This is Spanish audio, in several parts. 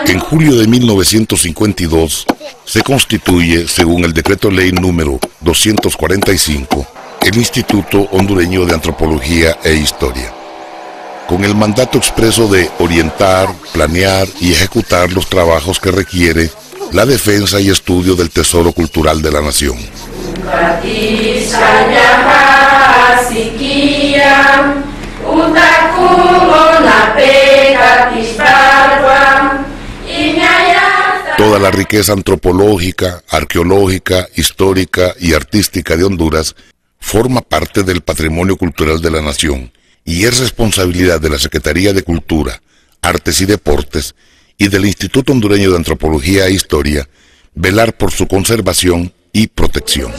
En julio de 1952 se constituye, según el Decreto Ley número 245, el Instituto Hondureño de Antropología e Historia, con el mandato expreso de orientar, planear y ejecutar los trabajos que requiere la defensa y estudio del tesoro cultural de la nación. Toda la riqueza antropológica, arqueológica, histórica y artística de Honduras forma parte del patrimonio cultural de la nación y es responsabilidad de la Secretaría de Cultura, Artes y Deportes y del Instituto Hondureño de Antropología e Historia velar por su conservación y protección.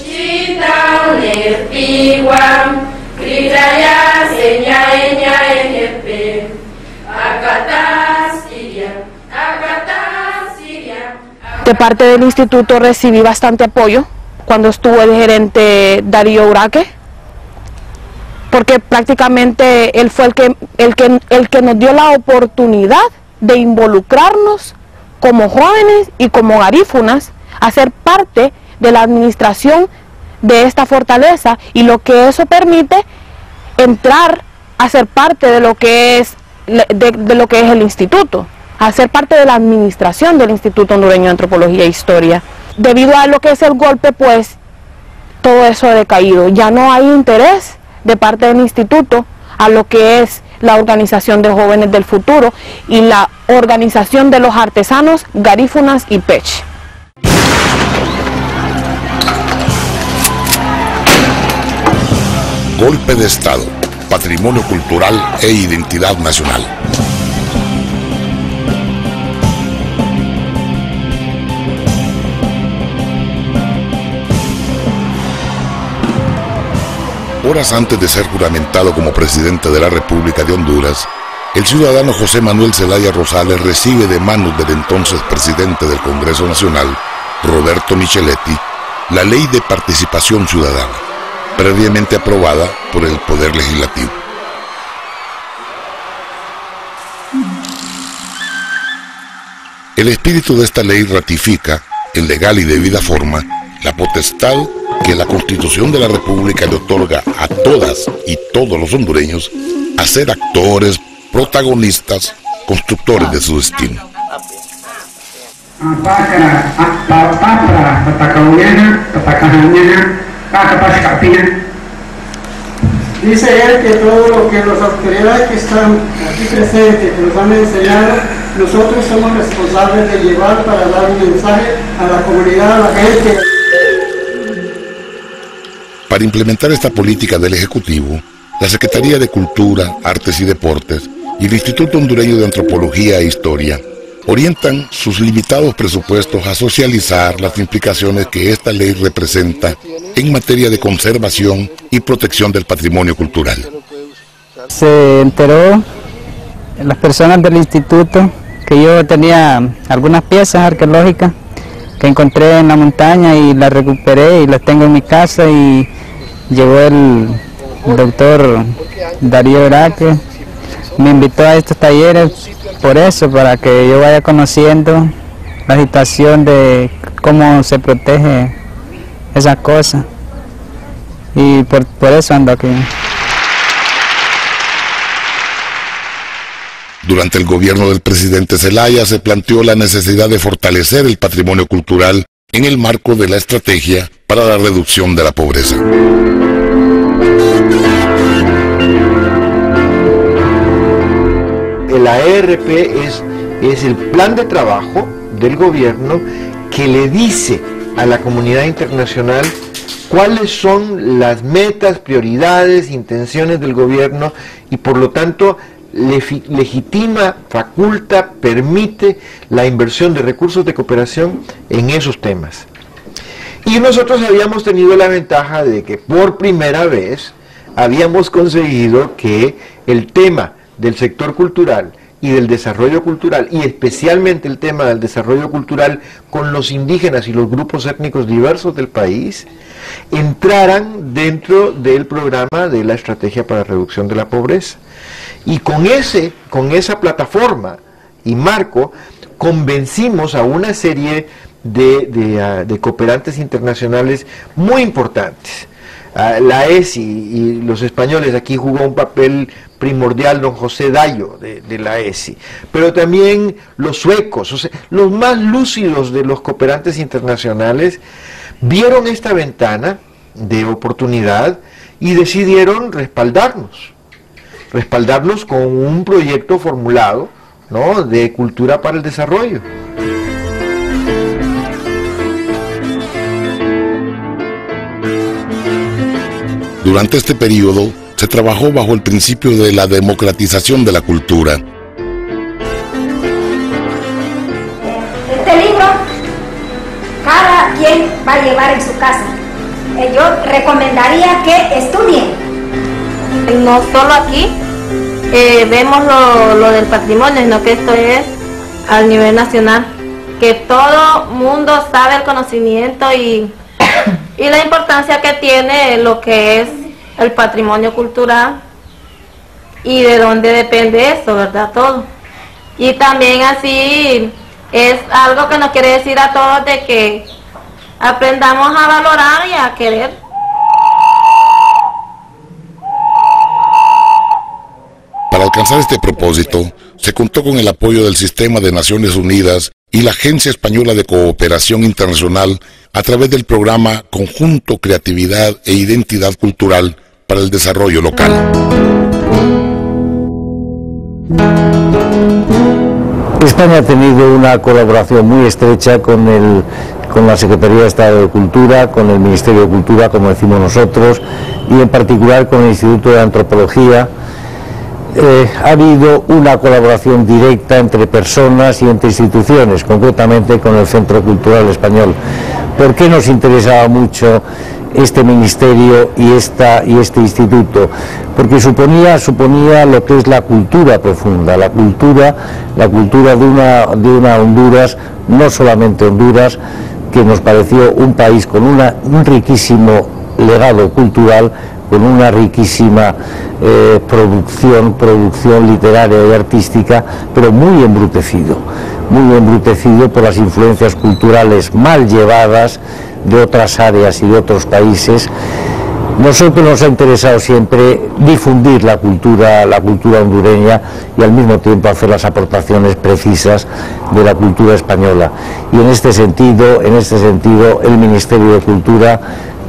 De parte del instituto recibí bastante apoyo cuando estuvo el gerente Darío Uraque, porque prácticamente él fue el que nos dio la oportunidad de involucrarnos como jóvenes y como garífunas a ser parte de la administración de esta fortaleza, y lo que eso permite entrar a ser parte de lo que es el instituto, a ser parte de la administración del Instituto Hondureño de Antropología e Historia. Debido a lo que es el golpe, pues todo eso ha decaído. Ya no hay interés de parte del instituto a lo que es la organización de jóvenes del futuro y la organización de los artesanos, garífunas y pech. Golpe de Estado, patrimonio cultural e identidad nacional. Horas antes de ser juramentado como presidente de la República de Honduras, el ciudadano José Manuel Zelaya Rosales recibe de manos del entonces presidente del Congreso Nacional, Roberto Micheletti, la Ley de Participación Ciudadana, previamente aprobada por el Poder Legislativo. El espíritu de esta ley ratifica, en legal y debida forma, la potestad que la Constitución de la República le otorga a todas y todos los hondureños a ser actores, protagonistas, constructores de su destino. Dice él que todo lo que las autoridades que están aquí presentes, que nos han enseñado, nosotros somos responsables de llevar para dar un mensaje a la comunidad, a la gente. Para implementar esta política del Ejecutivo, la Secretaría de Cultura, Artes y Deportes y el Instituto Hondureño de Antropología e Historia orientan sus limitados presupuestos a socializar las implicaciones que esta ley representa en materia de conservación y protección del patrimonio cultural. Se enteró las personas del instituto que yo tenía algunas piezas arqueológicas que encontré en la montaña y las recuperé y las tengo en mi casa, y llegó el doctor Darío Uraque, me invitó a estos talleres por eso, para que yo vaya conociendo la situación de cómo se protege esas cosas, y por eso ando aquí. Durante el gobierno del presidente Zelaya se planteó la necesidad de fortalecer el patrimonio cultural en el marco de la estrategia para la reducción de la pobreza. El ARP es el plan de trabajo del gobierno que le dice a la comunidad internacional cuáles son las metas, prioridades, intenciones del gobierno, y por lo tanto legitima, faculta, permite la inversión de recursos de cooperación en esos temas. Y nosotros habíamos tenido la ventaja de que por primera vez habíamos conseguido que el tema del sector cultural y del desarrollo cultural, y especialmente el tema del desarrollo cultural con los indígenas y los grupos étnicos diversos del país, entraran dentro del programa de la Estrategia para la Reducción de la Pobreza. Y con esa plataforma y marco, convencimos a una serie de cooperantes internacionales muy importantes. La ESI y los españoles, aquí jugó un papel primordial don José Dayo de la ESI, pero también los suecos, o sea, los más lúcidos de los cooperantes internacionales, vieron esta ventana de oportunidad y decidieron respaldarnos con un proyecto formulado, ¿no?, de cultura para el desarrollo. Durante este periodo se trabajó bajo el principio de la democratización de la cultura. Este libro cada quien va a llevar en su casa. Yo recomendaría que estudien. No solo aquí vemos lo del patrimonio, sino que esto es a nivel nacional, que todo mundo sabe el conocimiento y la importancia que tiene lo que es el patrimonio cultural y de dónde depende eso, ¿verdad? Todo. Y también así es algo que nos quiere decir a todos de que aprendamos a valorar y a querer. Para alcanzar este propósito, se contó con el apoyo del Sistema de Naciones Unidas y la Agencia Española de Cooperación Internacional a través del programa Conjunto Creatividad e Identidad Cultural para el Desarrollo Local. España ha tenido una colaboración muy estrecha con la Secretaría de Estado de Cultura, con el Ministerio de Cultura, como decimos nosotros, y en particular con el Instituto de Antropología. Ha habido una colaboración directa entre personas y entre instituciones, concretamente con el Centro Cultural Español. ¿Por qué nos interesaba mucho este ministerio y este instituto? Porque suponía lo que es la cultura profunda, la cultura de una Honduras, no solamente Honduras, que nos pareció un país con un riquísimo legado cultural, con una riquísima producción literaria y artística, pero muy embrutecido por las influencias culturales mal llevadas de otras áreas y de otros países. Nosotros nos ha interesado siempre difundir la cultura hondureña y al mismo tiempo hacer las aportaciones precisas de la cultura española. Y en este sentido, el Ministerio de Cultura,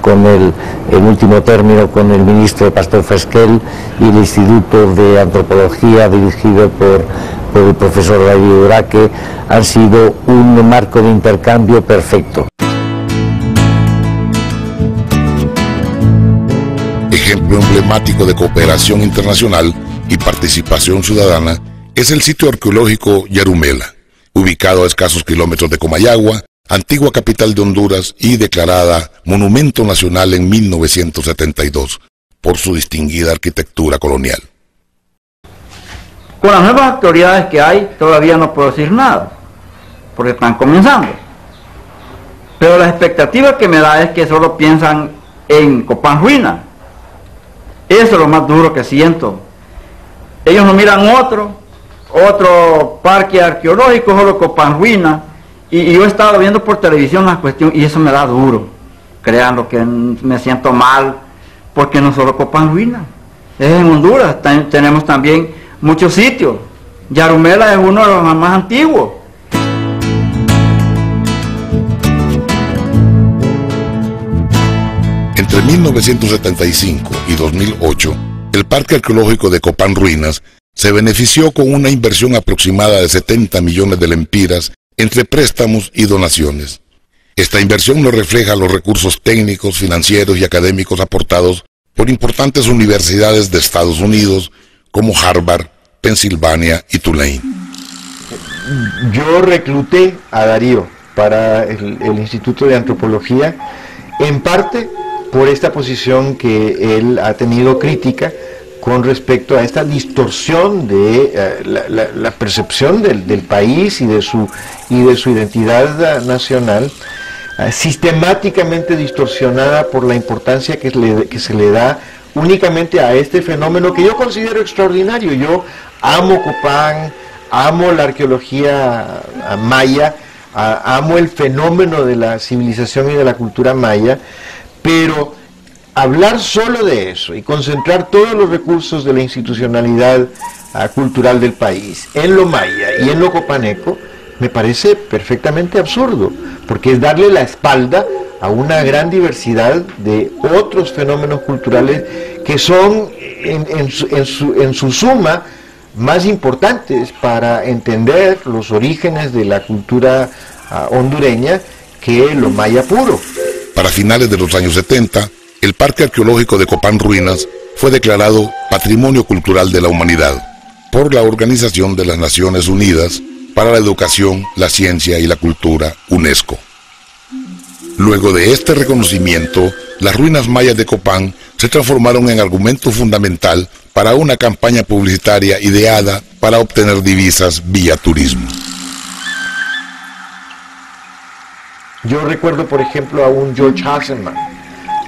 en último término con el ministro Pastor Fesquel, y el Instituto de Antropología dirigido por el profesor Darío Uraque, han sido un marco de intercambio perfecto. Ejemplo emblemático de cooperación internacional y participación ciudadana es el sitio arqueológico Yarumela, ubicado a escasos kilómetros de Comayagua, antigua capital de Honduras y declarada Monumento Nacional en 1972 por su distinguida arquitectura colonial. Con las nuevas autoridades que hay todavía no puedo decir nada, porque están comenzando. Pero la expectativa que me da es que solo piensan en Copán Ruina. Eso es lo más duro que siento. Ellos no miran otro parque arqueológico, solo Copán Ruina. Y yo he estado viendo por televisión la cuestión y eso me da duro. Créanlo que me siento mal, porque no solo Copán Ruina. Es en Honduras, tenemos también muchos sitios. Yarumela es uno de los más antiguos. Entre 1975 y 2008, el Parque Arqueológico de Copán Ruinas se benefició con una inversión aproximada de 70 millones de lempiras entre préstamos y donaciones. Esta inversión no refleja los recursos técnicos, financieros y académicos aportados por importantes universidades de Estados Unidos como Harvard, Pensilvania y Tulane. Yo recluté a Darío para el Instituto de Antropología, en parte por esta posición que él ha tenido crítica con respecto a esta distorsión de la percepción del país y de su identidad nacional, sistemáticamente distorsionada por la importancia que se le da únicamente a este fenómeno que yo considero extraordinario. Yo amo Copán, amo la arqueología maya, amo el fenómeno de la civilización y de la cultura maya, pero hablar solo de eso y concentrar todos los recursos de la institucionalidad cultural del país en lo maya y en lo copaneco me parece perfectamente absurdo, porque es darle la espalda a una gran diversidad de otros fenómenos culturales que son en su suma más importantes para entender los orígenes de la cultura hondureña que lo maya puro. Para finales de los años 70, el Parque Arqueológico de Copán Ruinas fue declarado Patrimonio Cultural de la Humanidad por la Organización de las Naciones Unidas para la Educación, la Ciencia y la Cultura, UNESCO. Luego de este reconocimiento, las ruinas mayas de Copán se transformaron en argumento fundamental para una campaña publicitaria ideada para obtener divisas vía turismo. Yo recuerdo, por ejemplo, a un George Hasselman,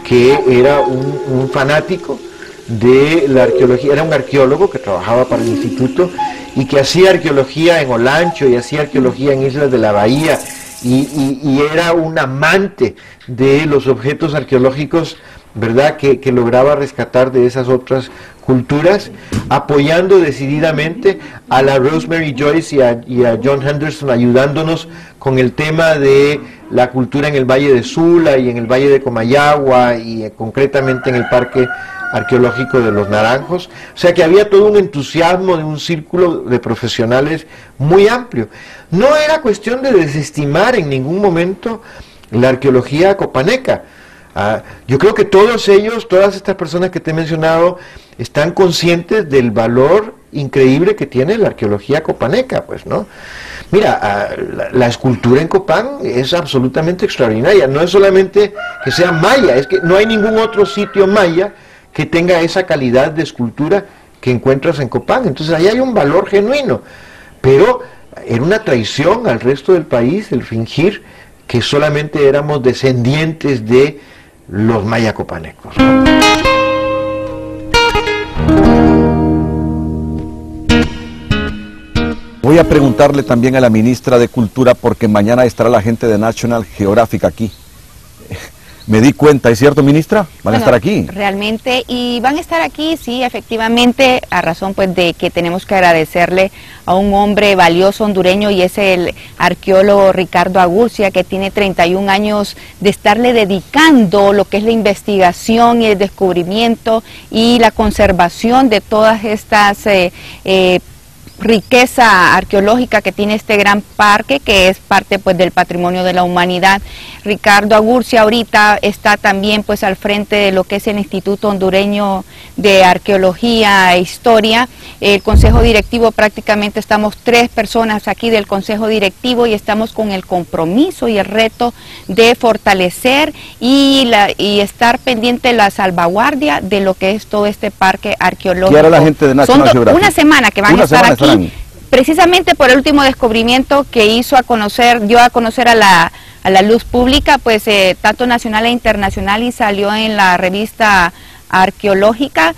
que era un fanático de la arqueología, era un arqueólogo que trabajaba para el instituto y que hacía arqueología en Olancho y hacía arqueología en Islas de la Bahía y era un amante de los objetos arqueológicos, ¿verdad?, que lograba rescatar de esas otras culturas, apoyando decididamente a la Rosemary Joyce y a John Henderson, ayudándonos con el tema de la cultura en el Valle de Sula y en el Valle de Comayagua y concretamente en el Parque Arqueológico de los Naranjos. O sea que había todo un entusiasmo de un círculo de profesionales muy amplio. No era cuestión de desestimar en ningún momento la arqueología copaneca. Yo creo que todos ellos, todas estas personas que te he mencionado, están conscientes del valor increíble que tiene la arqueología copaneca, pues, ¿no? Mira, la escultura en Copán es absolutamente extraordinaria. No es solamente que sea maya, es que no hay ningún otro sitio maya que tenga esa calidad de escultura que encuentras en Copán. Entonces ahí hay un valor genuino, pero era una traición al resto del país el fingir que solamente éramos descendientes de los maya copanecos, ¿no? Voy a preguntarle también a la ministra de Cultura, porque mañana estará la gente de National Geographic aquí. Me di cuenta, ¿es cierto, ministra? ¿Van a estar aquí? Realmente, y van a estar aquí, sí, efectivamente, a razón pues de que tenemos que agradecerle a un hombre valioso hondureño, y es el arqueólogo Ricardo Agurcia, que tiene 31 años de estarle dedicando lo que es la investigación y el descubrimiento y la conservación de todas estas riqueza arqueológica que tiene este gran parque, que es parte pues del patrimonio de la humanidad. Ricardo Agurcia ahorita está también pues al frente de lo que es el Instituto Hondureño de Arqueología e Historia. El Consejo Directivo, prácticamente estamos 3 personas aquí del Consejo Directivo y estamos con el compromiso y el reto de fortalecer y estar pendiente de la salvaguardia de lo que es todo este parque arqueológico. ¿Qué hará la gente de National Geographic? Una semana que van a estar aquí. Precisamente por el último descubrimiento que dio a conocer a la luz pública, pues tanto nacional e internacional, y salió en la revista arqueológica,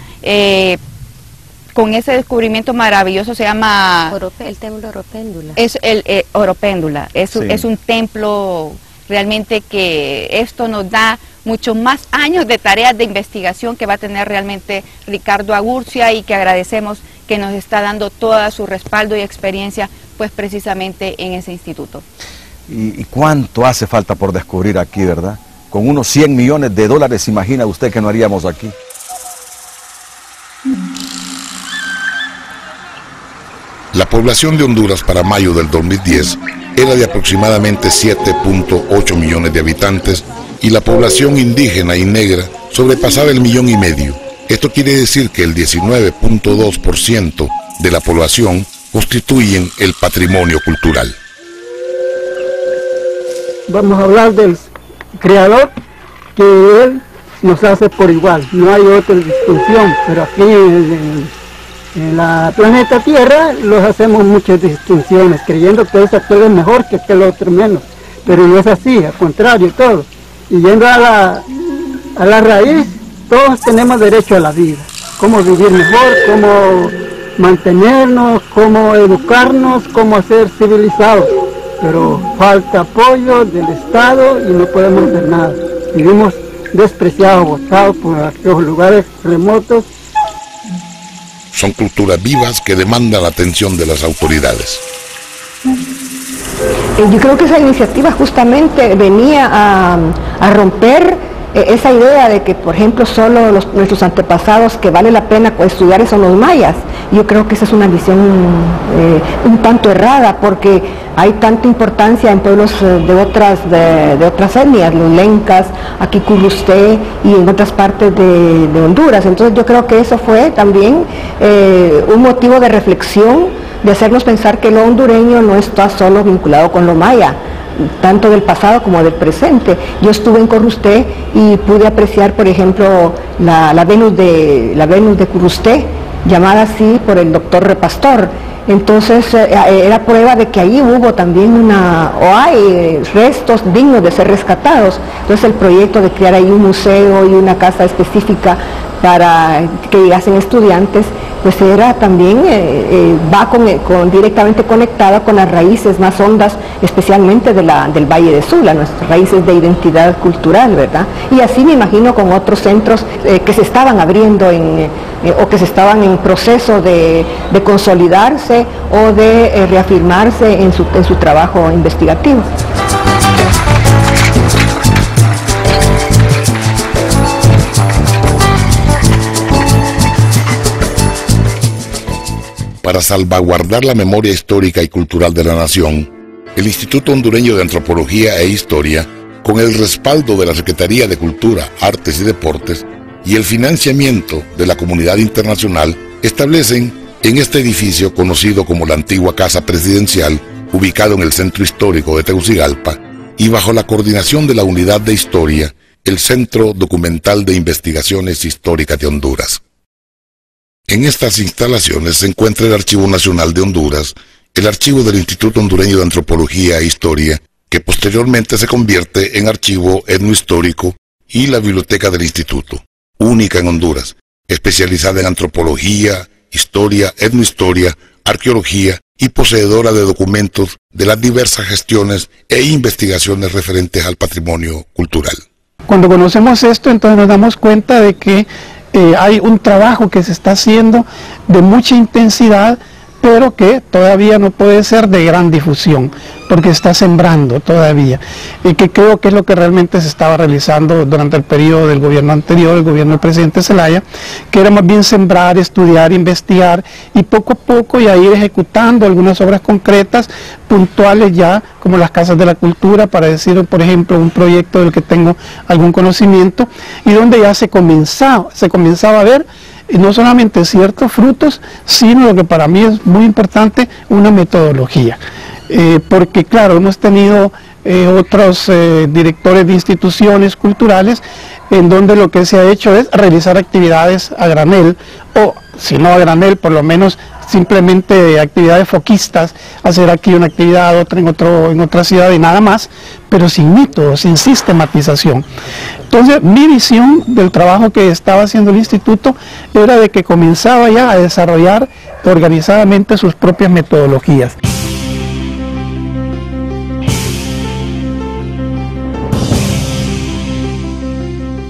con ese descubrimiento maravilloso. Se llama el templo Oropéndula. Es el Oropéndula, es un templo realmente que esto nos da muchos más años de tareas de investigación que va a tener realmente Ricardo Agurcia, y que agradecemos que nos está dando todo su respaldo y experiencia pues precisamente en ese instituto. ¿Y cuánto hace falta por descubrir aquí, verdad? Con unos 100 millones de dólares, imagina usted que no haríamos aquí. La población de Honduras para mayo del 2010 era de aproximadamente 7.8 millones de habitantes, y la población indígena y negra sobrepasaba el 1,5 millones. Esto quiere decir que el 19.2% de la población constituyen el patrimonio cultural. Vamos a hablar del creador, que él nos hace por igual, no hay otra distinción, pero aquí en la planeta Tierra los hacemos muchas distinciones, creyendo que ese actor es mejor que el otro menos, pero no es así, al contrario todo. Y yendo a la raíz, todos tenemos derecho a la vida, cómo vivir mejor, cómo mantenernos, cómo educarnos, cómo ser civilizados, pero falta apoyo del Estado y no podemos hacer nada. Vivimos despreciados, botados por aquellos lugares remotos. Son culturas vivas que demandan la atención de las autoridades. Yo creo que esa iniciativa justamente venía a romper esa idea de que, por ejemplo, solo nuestros antepasados que vale la pena estudiar son los mayas. Yo creo que esa es una visión un tanto errada, porque hay tanta importancia en pueblos de otras etnias, los lencas, aquí Curusté y en otras partes de Honduras. Entonces yo creo que eso fue también un motivo de reflexión, de hacernos pensar que lo hondureño no está solo vinculado con lo maya, tanto del pasado como del presente. Yo estuve en Curusté y pude apreciar, por ejemplo, la Venus de Curusté, llamada así por el doctor Repastor. Entonces era prueba de que ahí hubo también hay restos dignos de ser rescatados. Entonces el proyecto de crear ahí un museo y una casa específica para que llegasen estudiantes, pues era también, va directamente conectada con las raíces más hondas, especialmente del Valle de Sula, nuestras raíces de identidad cultural, ¿verdad? Y así me imagino con otros centros que se estaban abriendo o que se estaban en proceso de consolidarse o de reafirmarse en su trabajo investigativo. Para salvaguardar la memoria histórica y cultural de la nación, el Instituto Hondureño de Antropología e Historia, con el respaldo de la Secretaría de Cultura, Artes y Deportes y el financiamiento de la comunidad internacional, establecen en este edificio conocido como la antigua Casa Presidencial, ubicado en el centro histórico de Tegucigalpa, y bajo la coordinación de la Unidad de Historia, el Centro Documental de Investigaciones Históricas de Honduras. En estas instalaciones se encuentra el Archivo Nacional de Honduras, el archivo del Instituto Hondureño de Antropología e Historia, que posteriormente se convierte en archivo etnohistórico, y la biblioteca del Instituto, única en Honduras, especializada en antropología, historia, etnohistoria, arqueología y poseedora de documentos de las diversas gestiones e investigaciones referentes al patrimonio cultural. Cuando conocemos esto, entonces nos damos cuenta de que hay un trabajo que se está haciendo de mucha intensidad, pero que todavía no puede ser de gran difusión, porque está sembrando todavía, y que creo que es lo que realmente se estaba realizando durante el periodo del gobierno anterior, el gobierno del presidente Zelaya, que era más bien sembrar, estudiar, investigar, y poco a poco ya ir ejecutando algunas obras concretas, puntuales ya, como las Casas de la Cultura, para decir, por ejemplo, un proyecto del que tengo algún conocimiento, y donde ya se comenzaba a ver, y no solamente ciertos frutos, sino lo que para mí es muy importante, una metodología. Porque claro, hemos tenido otros directores de instituciones culturales en donde lo que se ha hecho es realizar actividades a granel, o si no a granel, por lo menos simplemente actividades foquistas, hacer aquí una actividad, otra en otra ciudad y nada más, pero sin método, sin sistematización. Entonces mi visión del trabajo que estaba haciendo el instituto era de que comenzaba ya a desarrollar organizadamente sus propias metodologías.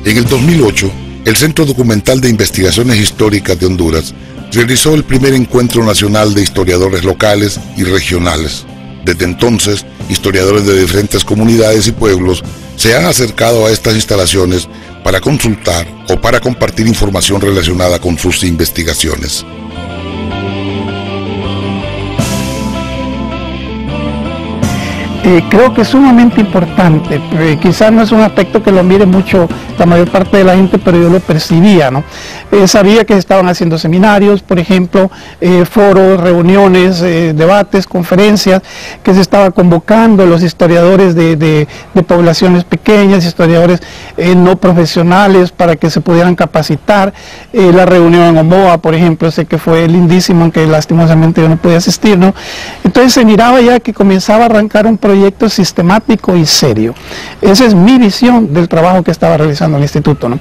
En el 2008, el Centro Documental de Investigaciones Históricas de Honduras realizó el primer encuentro nacional de historiadores locales y regionales. Desde entonces, historiadores de diferentes comunidades y pueblos se han acercado a estas instalaciones para consultar o para compartir información relacionada con sus investigaciones. Creo que es sumamente importante, quizás no es un aspecto que lo mire mucho la mayor parte de la gente, pero yo lo percibía, ¿no? Sabía que se estaban haciendo seminarios, por ejemplo, foros, reuniones, debates, conferencias, que se estaba convocando los historiadores de poblaciones pequeñas, historiadores no profesionales, para que se pudieran capacitar. La reunión en Omoa, por ejemplo, sé que fue lindísimo, aunque lastimosamente yo no pude asistir, ¿no? Entonces se miraba ya que comenzaba a arrancar un proyecto sistemático y serio. Esa es mi visión del trabajo que estaba realizando el instituto, ¿no?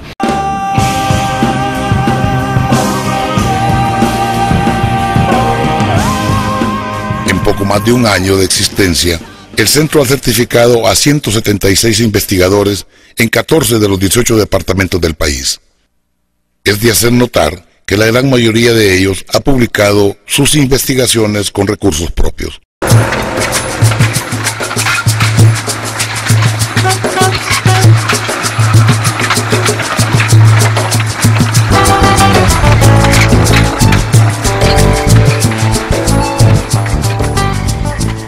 En poco más de un año de existencia, el centro ha certificado a 176 investigadores en 14 de los 18 departamentos del país. Es de hacer notar que la gran mayoría de ellos ha publicado sus investigaciones con recursos propios.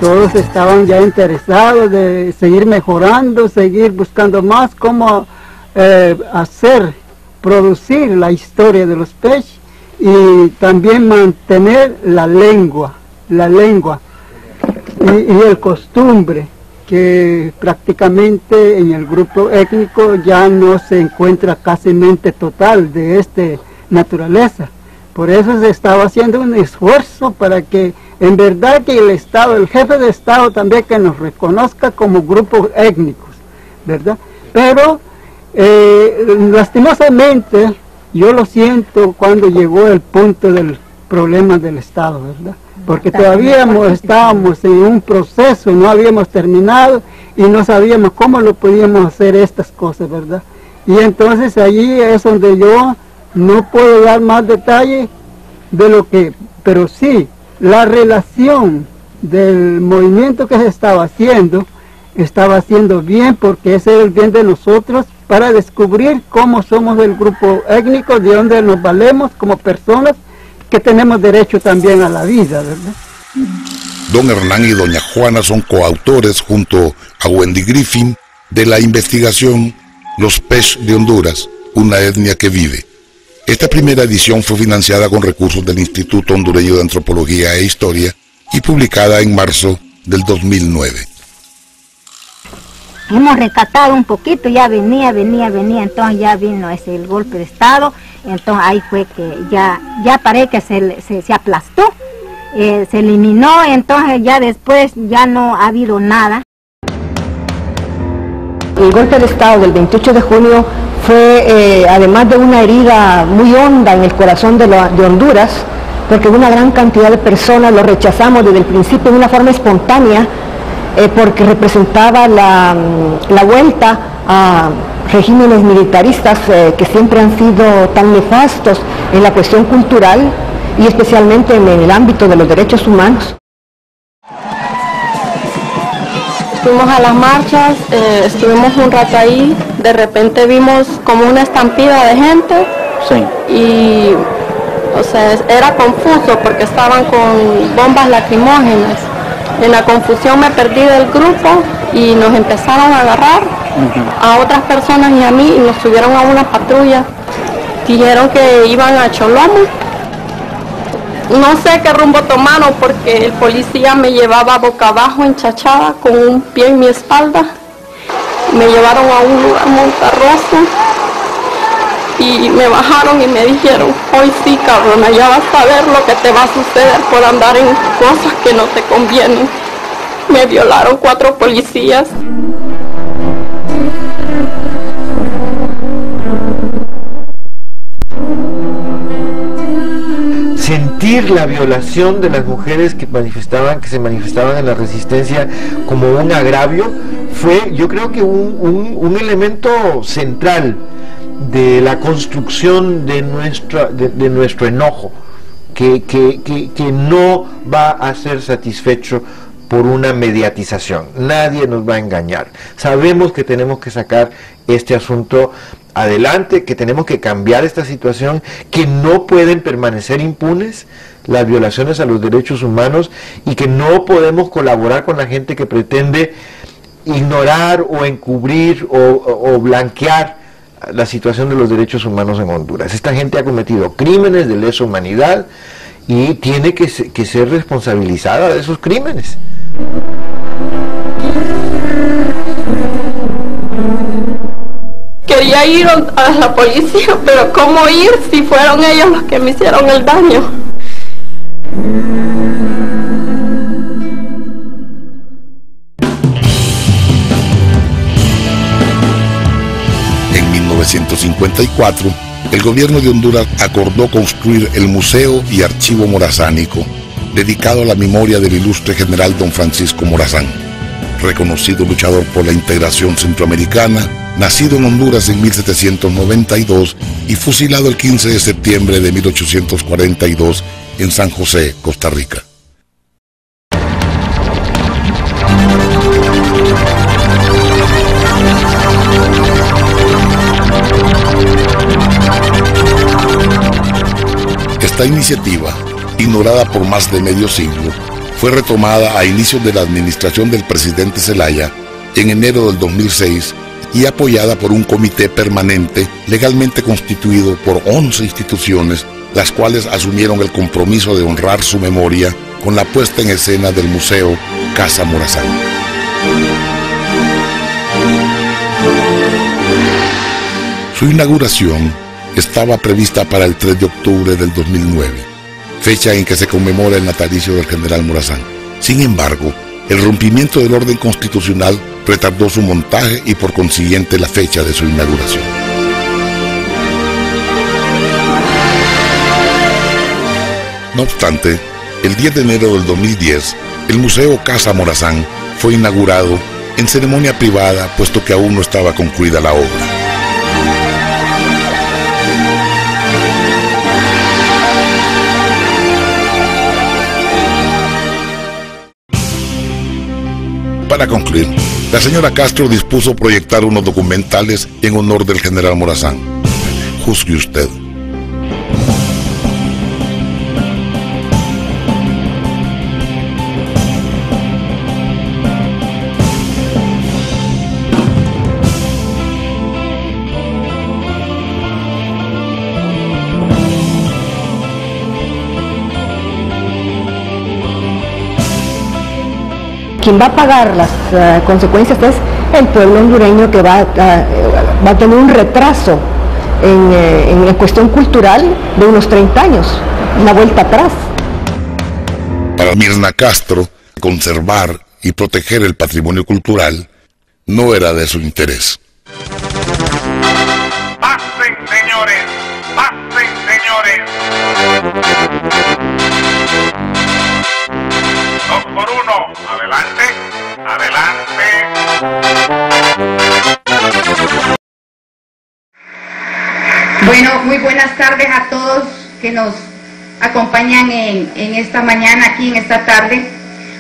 Todos estaban ya interesados de seguir mejorando, seguir buscando más cómo producir la historia de los Pech y también mantener la lengua y el costumbre, que prácticamente en el grupo étnico ya no se encuentra casi total de esta naturaleza. Por eso se estaba haciendo un esfuerzo para que en verdad que el Estado, el jefe de Estado también, que nos reconozca como grupos étnicos, ¿verdad? Pero lastimosamente yo lo siento cuando llegó el punto del problema del Estado, ¿verdad? Porque todavía estábamos en un proceso, no habíamos terminado y no sabíamos cómo lo podíamos hacer estas cosas, ¿verdad? Y entonces allí es donde yo no puedo dar más detalle de lo que, pero sí, la relación del movimiento que se estaba haciendo bien, porque ese es el bien de nosotros, para descubrir cómo somos el grupo étnico, de dónde nos valemos como personas, que tenemos derecho también a la vida, ¿verdad? Don Hernán y doña Juana son coautores junto a Wendy Griffin de la investigación Los Pech de Honduras, una etnia que vive. Esta primera edición fue financiada con recursos del Instituto Hondureño de Antropología e Historia y publicada en marzo del 2009. Hemos rescatado un poquito, ya venía, entonces ya vino el golpe de Estado, entonces ahí fue que ya parece que se aplastó, se eliminó, entonces ya después ya no ha habido nada. El golpe de Estado del 28 de junio fue, además de una herida muy honda en el corazón de Honduras, porque una gran cantidad de personas lo rechazamos desde el principio de una forma espontánea, porque representaba la vuelta a regímenes militaristas que siempre han sido tan nefastos en la cuestión cultural y especialmente en el ámbito de los derechos humanos. Fuimos a las marchas, estuvimos un rato ahí, de repente vimos como una estampida de gente. Sí. Y, o sea, era confuso porque estaban con bombas lacrimógenas. En la confusión me perdí del grupo y nos empezaron a agarrar a otras personas y a mí y nos subieron a una patrulla. Dijeron que iban a Cholomo. No sé qué rumbo tomaron porque el policía me llevaba boca abajo enchachada con un pie en mi espalda. Me llevaron a un lugar montarroso y me bajaron y me dijeron: hoy sí, cabrona, ya vas a ver lo que te va a suceder por andar en cosas que no te convienen. Me violaron 4 policías. Sentir la violación de las mujeres que se manifestaban en la resistencia como un agravio fue, yo creo que un elemento central de la construcción de nuestro enojo, que no va a ser satisfecho por una mediatización. Nadie nos va a engañar. Sabemos que tenemos que sacar este asunto adelante, que tenemos que cambiar esta situación, que no pueden permanecer impunes las violaciones a los derechos humanos y que no podemos colaborar con la gente que pretende ignorar o encubrir o blanquear la situación de los derechos humanos en Honduras. Esta gente ha cometido crímenes de lesa humanidad y tiene que ser responsabilizada de esos crímenes. Quería ir a la policía, pero ¿cómo ir si fueron ellos los que me hicieron el daño? En 1954, el gobierno de Honduras acordó construir el Museo y Archivo Morazánico, dedicado a la memoria del ilustre general don Francisco Morazán, reconocido luchador por la integración centroamericana, nacido en Honduras en 1792 y fusilado el 15 de septiembre de 1842 en San José, Costa Rica. Esta iniciativa, ignorada por más de medio siglo, fue retomada a inicios de la administración del presidente Zelaya en enero del 2006 y apoyada por un comité permanente legalmente constituido por 11 instituciones, las cuales asumieron el compromiso de honrar su memoria con la puesta en escena del Museo Casa Morazán. Su inauguración estaba prevista para el 3 de octubre del 2009, fecha en que se conmemora el natalicio del general Morazán. Sin embargo, el rompimiento del orden constitucional retardó su montaje y por consiguiente la fecha de su inauguración. No obstante, el 10 de enero del 2010, el Museo Casa Morazán fue inaugurado en ceremonia privada, puesto que aún no estaba concluida la obra. Para concluir, la señora Castro dispuso proyectar unos documentales en honor del general Morazán. Juzgue usted. Quien va a pagar las consecuencias es el pueblo hondureño, que va a tener un retraso en la cuestión cultural de unos 30 años, una vuelta atrás. Para Mirna Castro, conservar y proteger el patrimonio cultural no era de su interés. ¡Pasen, señores! ¡Pasen, señores! 2 por 1, adelante, adelante. Bueno, muy buenas tardes a todos que nos acompañan en esta mañana, aquí en esta tarde.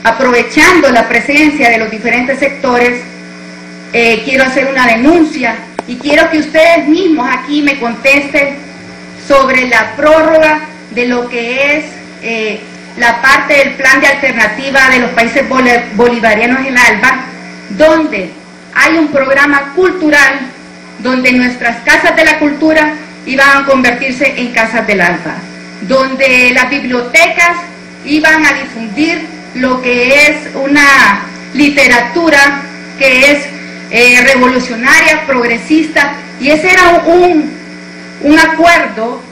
Aprovechando la presencia de los diferentes sectores, quiero hacer una denuncia y quiero que ustedes mismos aquí me contesten sobre la prórroga de lo que es la parte del plan de alternativa de los países bolivarianos en ALBA, donde hay un programa cultural donde nuestras casas de la cultura iban a convertirse en casas del ALBA, donde las bibliotecas iban a difundir lo que es una literatura que es revolucionaria, progresista, y ese era un acuerdo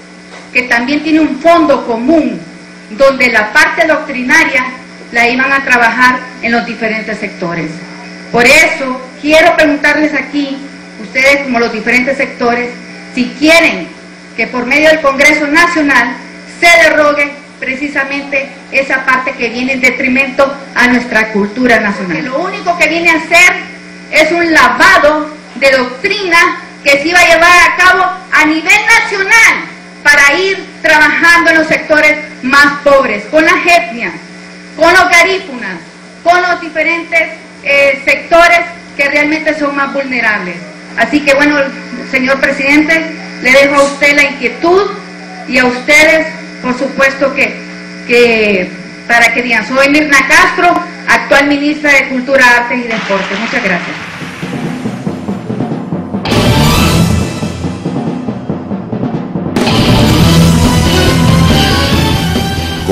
que también tiene un fondo común, donde la parte doctrinaria la iban a trabajar en los diferentes sectores. Por eso quiero preguntarles aquí, ustedes como los diferentes sectores, si quieren que por medio del Congreso Nacional se derogue precisamente esa parte que viene en detrimento a nuestra cultura nacional. Lo único que viene a hacer es un lavado de doctrina que se iba a llevar a cabo a nivel nacional para ir trabajando en los sectores más pobres, con las etnias, con los garífunas, con los diferentes sectores que realmente son más vulnerables. Así que bueno, señor presidente, le dejo a usted la inquietud y a ustedes, por supuesto, que para que digan, soy Mirna Castro, actual ministra de Cultura, Artes y Deportes. Muchas gracias.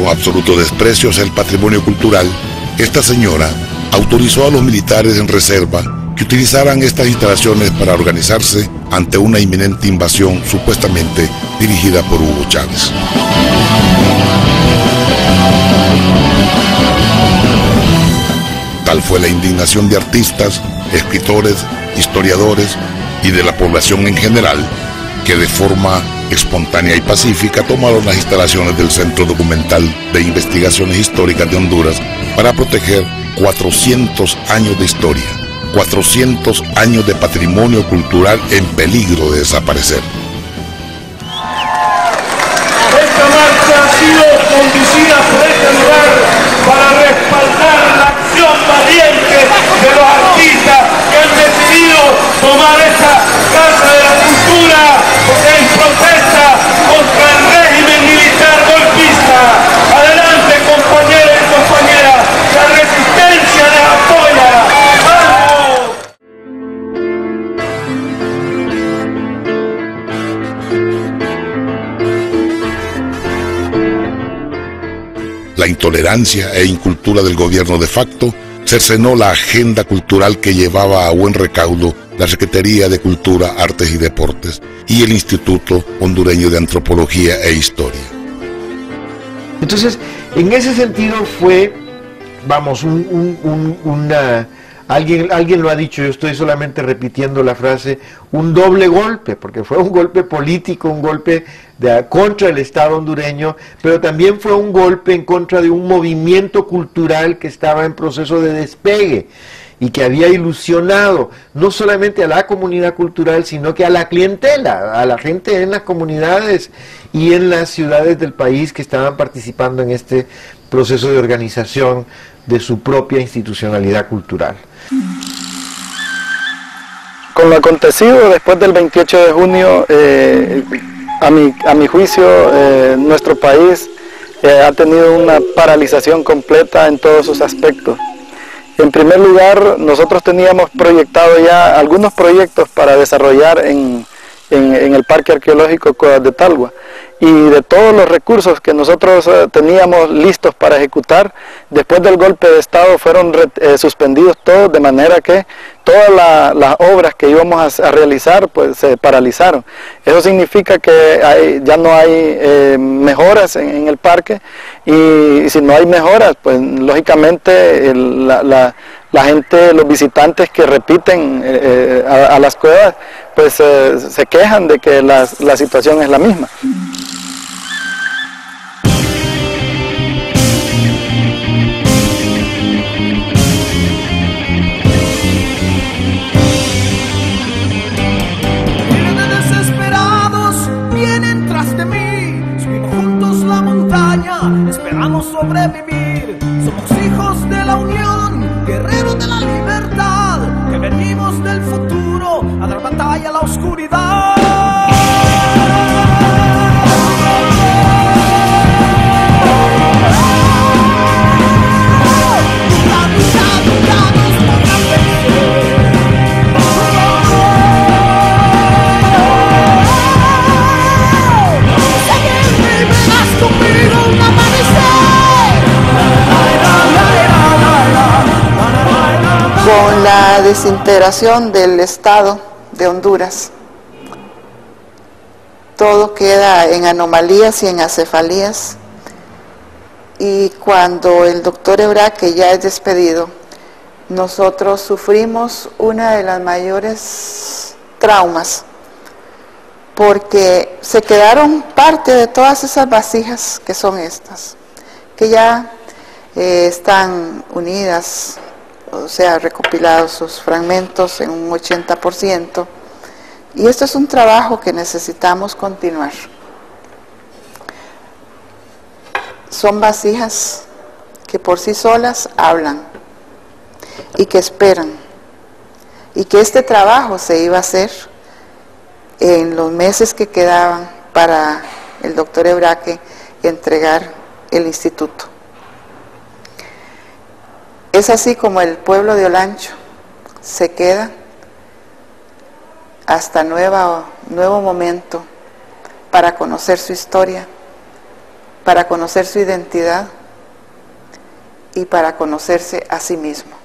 con absoluto desprecio hacia el patrimonio cultural, esta señora autorizó a los militares en reserva que utilizaran estas instalaciones para organizarse ante una inminente invasión supuestamente dirigida por Hugo Chávez. Tal fue la indignación de artistas, escritores, historiadores y de la población en general, que de forma espontánea y pacífica tomaron las instalaciones del Centro Documental de Investigaciones Históricas de Honduras para proteger 400 años de historia, 400 años de patrimonio cultural en peligro de desaparecer. Esta marcha ha sido conducida por este lugar para respaldar la acción valiente de los artistas que han decidido tomar esta Casa de la Cultura en protesta contra el régimen militar golpista. Adelante, compañeros y compañeras, la resistencia les apoya. La intolerancia e incultura del gobierno de facto cercenó la agenda cultural que llevaba a buen recaudo la Secretaría de Cultura, Artes y Deportes y el Instituto Hondureño de Antropología e Historia. Entonces, en ese sentido fue, vamos, alguien lo ha dicho, yo estoy solamente repitiendo la frase, un doble golpe, porque fue un golpe político, un golpe contra el Estado hondureño, pero también fue un golpe en contra de un movimiento cultural que estaba en proceso de despegue y que había ilusionado no solamente a la comunidad cultural, sino que a la clientela, a la gente en las comunidades y en las ciudades del país que estaban participando en este proceso de organización de su propia institucionalidad cultural. Con lo acontecido después del 28 de junio, a mi juicio, nuestro país ha tenido una paralización completa en todos sus aspectos. En primer lugar, nosotros teníamos proyectado ya algunos proyectos para desarrollar en el Parque Arqueológico Cuevas de Talgua, y de todos los recursos que nosotros teníamos listos para ejecutar, después del golpe de Estado fueron suspendidos todos, de manera que todas las obras que íbamos a realizar pues se paralizaron. Eso significa que ya no hay mejoras en el parque, y si no hay mejoras, pues lógicamente la gente, los visitantes que repiten a las cuevas, pues se quejan de que la situación es la misma. Esperamos sobrevivir, somos hijos de la unión, guerreros de la libertad, que venimos del futuro a dar batalla a la oscuridad. Con la desintegración del Estado de Honduras, todo queda en anomalías y en acefalías, y cuando el doctor Ebraque ya es despedido, nosotros sufrimos una de las mayores traumas, porque se quedaron parte de todas esas vasijas que son estas, que ya están unidas, o sea, recopilados sus fragmentos en un 80%, y esto es un trabajo que necesitamos continuar. Son vasijas que por sí solas hablan y que esperan, y que este trabajo se iba a hacer en los meses que quedaban para el doctor Ebraque entregar el instituto. Es así como el pueblo de Olancho se queda hasta nuevo momento para conocer su historia para conocer su identidad y para conocerse a sí mismo.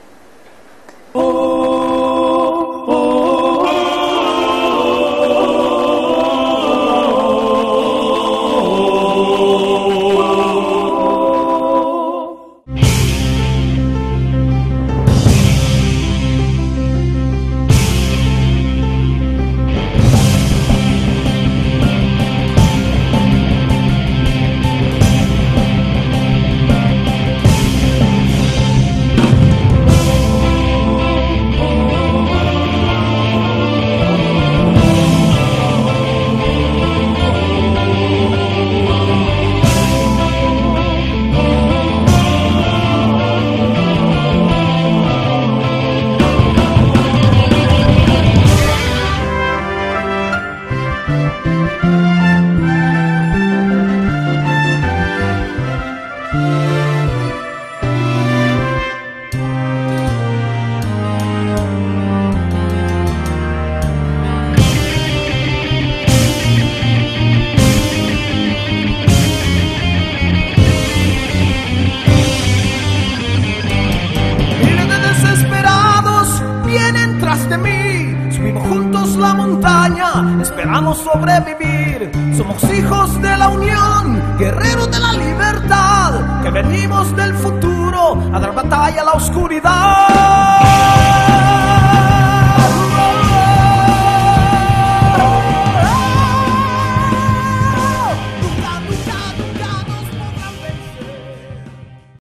Esperamos sobrevivir, somos hijos de la unión, guerreros de la libertad, que venimos del futuro a dar batalla a la oscuridad.